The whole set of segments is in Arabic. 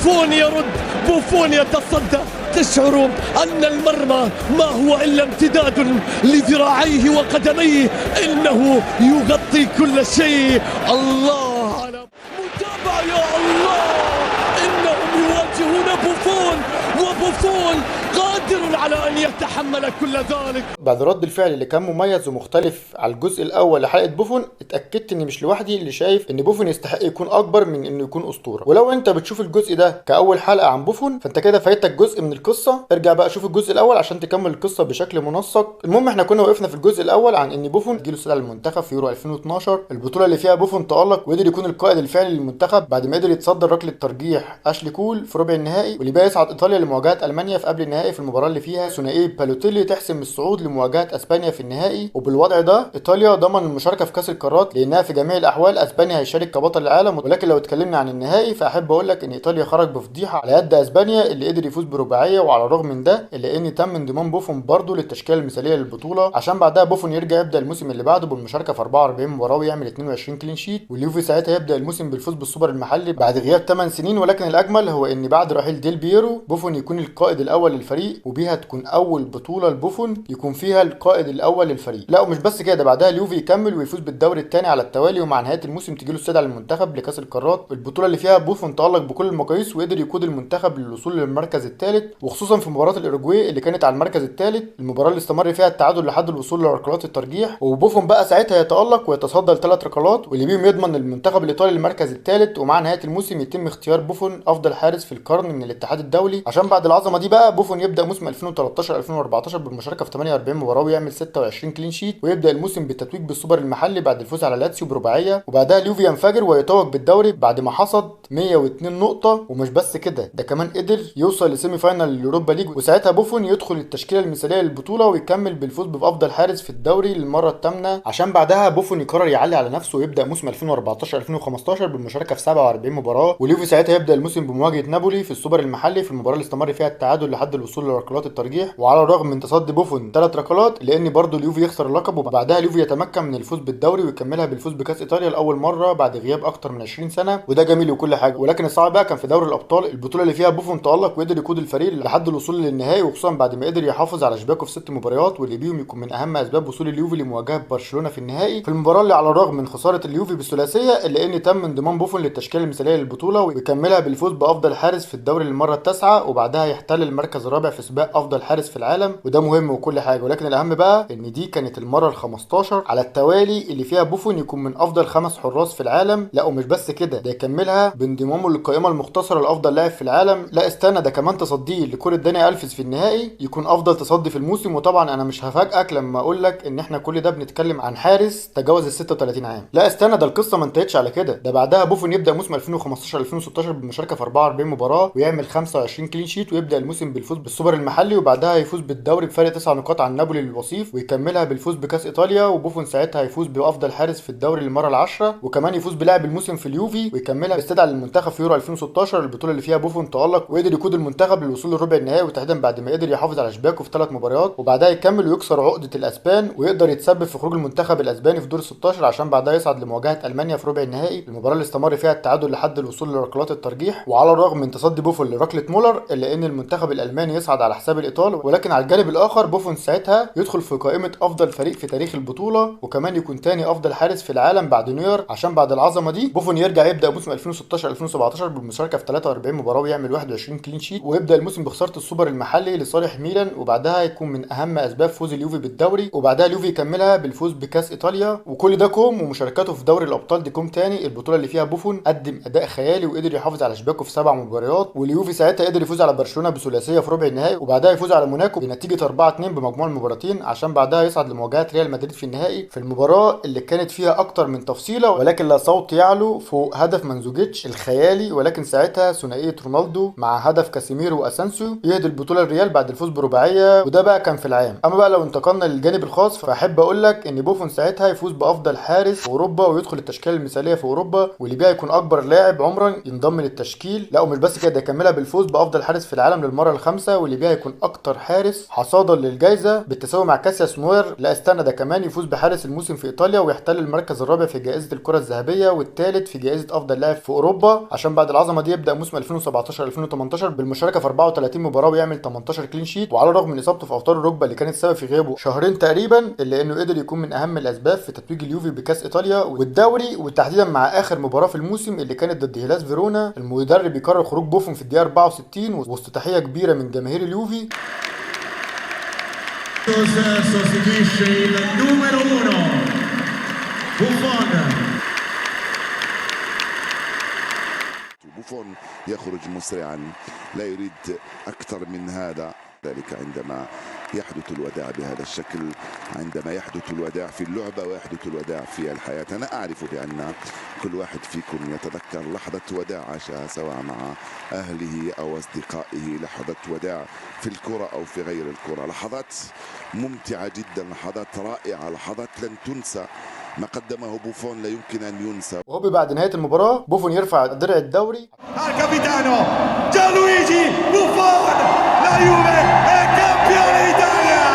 بوفون يرد، بوفون يتصدى. تشعر أن المرمى ما هو إلا امتداد لذراعيه وقدميه، إنه يغطي كل شيء. الله على متابعة، يا الله، إنهم يواجهون بوفون، وبوفون قادر على أن يتحمل كل ذلك. بعد رد الفعل اللي كان مميز ومختلف على الجزء الاول لحلقه بوفون، اتاكدت اني مش لوحدي اللي شايف ان بوفون يستحق يكون اكبر من انه يكون اسطوره. ولو انت بتشوف الجزء ده كاول حلقه عن بوفون، فانت كده فايتك جزء من القصه. ارجع بقى شوف الجزء الاول عشان تكمل القصه بشكل منسق. المهم احنا كنا وقفنا في الجزء الاول عن ان بوفون جيله استدعى للمنتخب في يورو 2012، البطوله اللي فيها بوفون تالق وقدر يكون القائد الفعلي للمنتخب بعد ما قدر يتصدر ركله ترجيح اشلي كول في ربع النهائي، واللي بقى يصعد ايطاليا لمواجهه المانيا في قبل النهائي في المباراه اللي فيها ثنائي بالوتيلي تحسم الصعود لمواجهه اسبانيا في النهائي. وبالوضع ده ايطاليا ضمن المشاركه في كاس القارات، لانها في جميع الاحوال اسبانيا هيشارك كبطل العالم. ولكن لو اتكلمنا عن النهائي فاحب اقول لك ان ايطاليا خرج بفضيحه على يد اسبانيا اللي قدر يفوز برباعيه. وعلى الرغم من ده الا ان تم انضمام بوفون برضه للتشكيله المثاليه للبطوله، عشان بعدها بوفون يرجع يبدا الموسم اللي بعده بالمشاركه في 44 مباراه ويعمل 22 كلين شيت، واليوفي ساعتها يبدا الموسم بالفوز بالسوبر المحلي بعد غياب 8 سنين. ولكن الاجمل هو ان بعد رحيل ديل بيرو بوفون يكون القائد الاول للفريق، وبيها تكون اول بطوله لبوفون يكون فيها القائد الاول للفريق. لا ومش بس كده، بعدها اليوفي يكمل ويفوز بالدوري الثاني على التوالي، ومع نهايه الموسم تجيله استدعاء للمنتخب لكاس القارات، البطوله اللي فيها بوفون تالق بكل المقاييس وقدر يقود المنتخب للوصول للمركز الثالث، وخصوصا في مباراه الاوروجواي اللي كانت على المركز الثالث، المباراه اللي استمر فيها التعادل لحد الوصول لركلات الترجيح. وبوفون بقى ساعتها يتالق ويتصدى لثلاث ركلات واللي بيهم يضمن المنتخب الايطالي المركز الثالث. ومع نهايه الموسم يتم اختيار بوفون افضل حارس في القرن من الاتحاد الدولي. عشان بعد العظمه دي بقى بوفون يبدا موسم 2013 2014 بالمشاركه في 48 مباراه ويعمل 26 كلين شيت، ويبدا الموسم بالتتويج بالسوبر المحلي بعد الفوز على لاتسيو برباعيه. وبعدها اليوفي ينفجر ويتوج بالدوري بعد ما حصد 102 نقطه. ومش بس كده، ده كمان قدر يوصل لسيمي فاينال اليوروبا ليج، وساعتها بوفون يدخل التشكيله المثاليه للبطوله ويكمل بالفوز بافضل حارس في الدوري للمره الثامنه. عشان بعدها بوفون يقرر يعلي على نفسه ويبدا موسم 2014 2015 بالمشاركه في 47 مباراه، واليوفي ساعتها يبدا الموسم بمواجهه نابولي في السوبر المحلي في المباراه اللي استمر فيها التعادل لحد الوصول لركلات الترجيح. وعلى الرغم من تصدي بوفون 3 ركلات لان برضه اليوفي يخسر اللقب، وبعدها اليوفي يتمكن من الفوز بالدوري ويكملها بالفوز بكاس ايطاليا لاول مره بعد غياب اكتر من 20 سنه، وده جميل وكل حاجه. ولكن الصعب بقى كان في دوري الابطال، البطوله اللي فيها بوفون تالق وقدر يقود الفريق لحد الوصول للنهائي، وخصوصا بعد ما قدر يحافظ على شباكه في 6 مباريات، واللي بيهم يكون من اهم اسباب وصول اليوفي لمواجهه برشلونه في النهائي، في المباراه اللي على الرغم من خساره اليوفي بالثلاثيه الا ان تم انضمام بوفون للتشكيله المثاليه للبطوله ويكملها بالفوز بافضل حارس في الدوري للمره التاسعه، وبعدها يحتل المركز الرابع في سباق افضل حارس في العالم، وده مهم وكل حاجه. ولكن الاهم بقى ان دي كانت المره ال15 على التوالي اللي فيها بوفون يكون من افضل 5 حراس في العالم. لا ومش بس كده، ده يكملها بانضمامه للقائمه المختصره لافضل لاعب في العالم. لا استنى، ده كمان تصديه لكره داني الفيس في النهائي يكون افضل تصدي في الموسم. وطبعا انا مش هفاجئك لما اقول لك ان احنا كل ده بنتكلم عن حارس تجاوز ال 36 عام. لا استنى، ده القصه ما انتهتش على كده، ده بعدها بوفون يبدا موسم 2015 2016 بالمشاركه في 44 مباراه ويعمل 25 كلين شيت، ويبدا الموسم بالفوز بالسوبر المحلي، وبعدها يفوز بالدوري بفارق 9 نقاط عن نابولي للوصيف، ويكملها بالفوز بكاس ايطاليا. وبوفون ساعتها يفوز بافضل حارس في الدوري للمره العاشره، وكمان يفوز بلاعب الموسم في اليوفي، ويكملها باستدعاء للمنتخب في يورو 2016 البطوله اللي فيها بوفون تالق وقدر يقود المنتخب للوصول للربع النهائي، وتحديدا بعد ما قدر يحافظ على شباكه في 3 مباريات، وبعدها يكمل ويكسر عقده الاسبان ويقدر يتسبب في خروج المنتخب الاسباني في دور 16 عشان بعدها يصعد لمواجهه المانيا في ربع النهائي، المباراه اللي استمر فيها التعادل لحد الوصول لركلات الترجيح. وعلى الرغم من تصدي بوفون لركله مولر الا ان المنتخب الالماني يصعد على حساب الايطال. ولكن على الجانب الاخر بوفون ساعتها يدخل في قائمه افضل فريق في تاريخ البطوله، وكمان يكون تاني افضل حارس في العالم بعد نوير. عشان بعد العظمه دي بوفون يرجع يبدا موسم 2016 2017 بالمشاركه في 43 مباراه ويعمل 21 كلين شيت، ويبدا الموسم بخساره السوبر المحلي لصالح ميلان، وبعدها يكون من اهم اسباب فوز اليوفي بالدوري، وبعدها اليوفي يكملها بالفوز بكاس ايطاليا. وكل ده كوم، ومشاركاته في دوري الابطال دي كوم تاني، البطوله اللي فيها بوفون قدم اداء خيالي وقدر يحافظ على شباكه في 7 مباريات، واليوفي ساعتها قدر يفوز على برشلونه بثلاثيه في ربع النهائي، وبعدها يفوز على موناكو بنتيجه 4-2 بمجموع المباراتين، عشان بعدها يصعد لمواجهه ريال مدريد في النهائي، في المباراه اللي كانت فيها اكتر من تفصيله ولكن لا صوت يعلو فوق هدف منزوجيتش الخيالي. ولكن ساعتها ثنائيه رونالدو مع هدف كاسيميرو واسانسيو يهدي البطوله الريال بعد الفوز برباعيه، وده بقى كان في العام. اما بقى لو انتقلنا للجانب الخاص فاحب اقول لك ان بوفون ساعتها يفوز بافضل حارس في اوروبا ويدخل التشكيله المثاليه في اوروبا، واللي بيها يكون اكبر لاعب عمرا ينضم للتشكيل. لا ومش بس كده، يكملها بالفوز بافضل حارس في العالم للمره الخامسه، واللي بيها هيكون اكتر حارس حصادا للجائزه بالتساوي مع كاسياس نوير. لا استنى، ده كمان يفوز بحارس الموسم في ايطاليا ويحتل المركز الرابع في جائزه الكره الذهبيه والثالث في جائزه افضل لاعب في اوروبا، عشان بعد العظمه دي يبدا موسم 2017 2018 بالمشاركه في 34 مباراه ويعمل 18 كلين شيت. وعلى الرغم من اصابته في اوتار الركبه اللي كانت سبب في غيابه شهرين تقريبا، الا انه قدر يكون من اهم الاسباب في تتويج اليوفي بكاس ايطاليا والدوري، وتحديدا مع اخر مباراه في الموسم اللي كانت ضد هيلاس فيرونا. المدرب يقرر خروج بوفون في الدقيقه 64 وسط تحيه كبيره من جماهير اليوفي. sostituisce il numero 1 Buffon. بوفون يخرج مسرعا، لا يريد أكثر من هذا. ذلك عندما يحدث الوداع بهذا الشكل، عندما يحدث الوداع في اللعبة ويحدث الوداع في الحياة. أنا أعرف بأن كل واحد فيكم يتذكر لحظة وداع عاشها سواء مع أهله أو أصدقائه، لحظة وداع في الكرة أو في غير الكرة، لحظات ممتعة جدا، لحظات رائعة، لحظات لن تنسى. ما قدمه بوفون لا يمكن أن ينسى. وهو بعد نهاية المباراة بوفون يرفع درع الدوري. Capitano Gianluigi Buffon, la Juve è campione d'Italia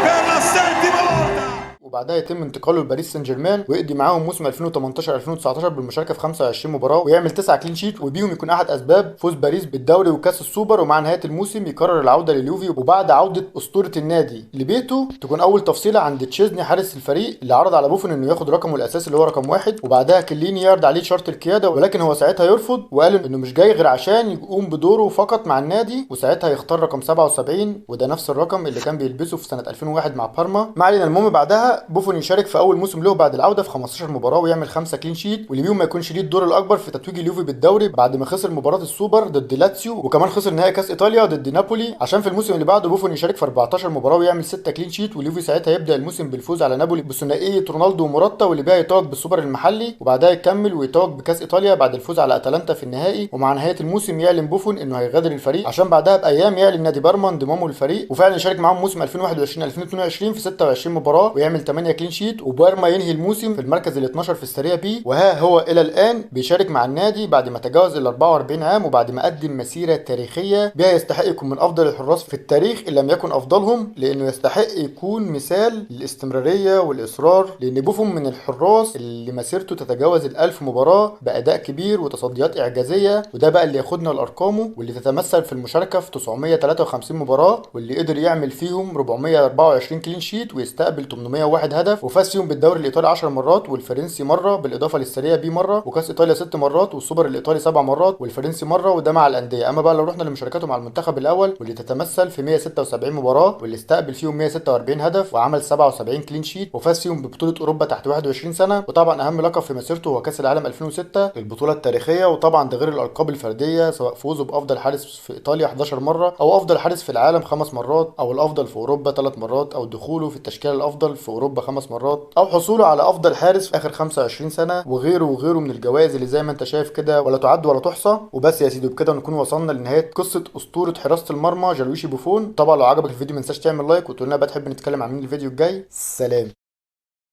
per la 7ª volta. وبعدها يتم انتقاله لباريس سان جيرمان ويقضي معاهم موسم 2018 2019 بالمشاركه في 25 مباراه ويعمل 9 كلين شيت، وبيهم يكون احد اسباب فوز باريس بالدوري وكاس السوبر. ومع نهايه الموسم يقرر العوده لليوفي، وبعد عوده اسطوره النادي لبيته تكون اول تفصيله عند تشيزني حارس الفريق اللي عرض على بوفون انه ياخد رقمه الاساسي اللي هو رقم 1، وبعدها كليني يعرض عليه شرط القياده، ولكن هو ساعتها يرفض وقال انه مش جاي غير عشان يقوم بدوره فقط مع النادي، وساعتها يختار رقم 77 وده نفس الرقم اللي كان بيلبسه في سنه 2001 مع بارما. ما علينا، المهم بعدها بوفون يشارك في اول موسم له بعد العوده في 15 مباراه ويعمل 5 كلين شيت، واللي بيهم ما يكونش ليه الدور الاكبر في تتويج اليوفي بالدوري بعد ما خسر مباراه السوبر ضد لاتسيو، وكمان خسر نهائي كاس ايطاليا ضد نابولي. عشان في الموسم اللي بعده بوفون يشارك في 14 مباراه ويعمل 6 كلين شيت، واليوفي ساعتها يبدا الموسم بالفوز على نابولي بثنائيه رونالدو وموراتا، واللي بقى يتوج بالسوبر المحلي وبعدها يكمل ويتوج بكاس ايطاليا بعد الفوز على اتلانتا في النهائي. ومع نهايه الموسم يعلن بوفون انه هيغادر الفريق، عشان بعدها بايام يعلن نادي بارما انضمامه للفريق، وفعلا يشارك معاهم موسم 2021 2022 في 26 مباراه ويعمل 8 كلين شيت، وبارما ينهي الموسم في المركز ال 12 في السيريا بي. وها هو الى الان بيشارك مع النادي بعد ما تجاوز ال 44 عام وبعد ما قدم مسيره تاريخيه بها يستحق يكون من افضل الحراس في التاريخ ان لم يكن افضلهم، لانه يستحق يكون مثال للاستمراريه والاصرار، لان بوفون من الحراس اللي مسيرته تتجاوز ال1000 مباراه باداء كبير وتصديات اعجازيه، وده بقى اللي ياخدنا لارقامه واللي تتمثل في المشاركه في 953 مباراه واللي قدر يعمل فيهم 424 كلين شيت ويستقبل 801 هدف، وفاز فيهم بالدوري الايطالي 10 مرات والفرنسي مره بالاضافه للسيريا بي مره، وكاس ايطاليا 6 مرات والسوبر الايطالي 7 مرات والفرنسي مره، وده مع الانديه. اما بقى لو رحنا لمشاركاته مع المنتخب الاول واللي تتمثل في 176 مباراه واللي استقبل فيهم 146 هدف وعمل 77 كلين شيت وفاز فيهم ببطوله اوروبا تحت 21 سنه، وطبعا اهم لقب في مسيرته هو كاس العالم 2006 البطوله التاريخيه، وطبعا ده غير الالقاب الفرديه سواء فوزه بافضل حارس في ايطاليا 11 مره او افضل حارس في العالم 5 مرات او الافضل في اوروبا 3 مرات او دخوله في التشكيله الافضل في اوروبا 5 مرات او حصوله على افضل حارس في اخر 25 سنه وغيره وغيره من الجوائز اللي زي ما انت شايف كده ولا تعد ولا تحصى. وبس يا سيدي، وبكده نكون وصلنا لنهايه قصه اسطوره حراسه المرمى جانلويجي بوفون. طبعا لو عجبك الفيديو ما تنساش تعمل لايك وتقول لنا بقى تحب نتكلم عن مين الفيديو الجاي. سلام.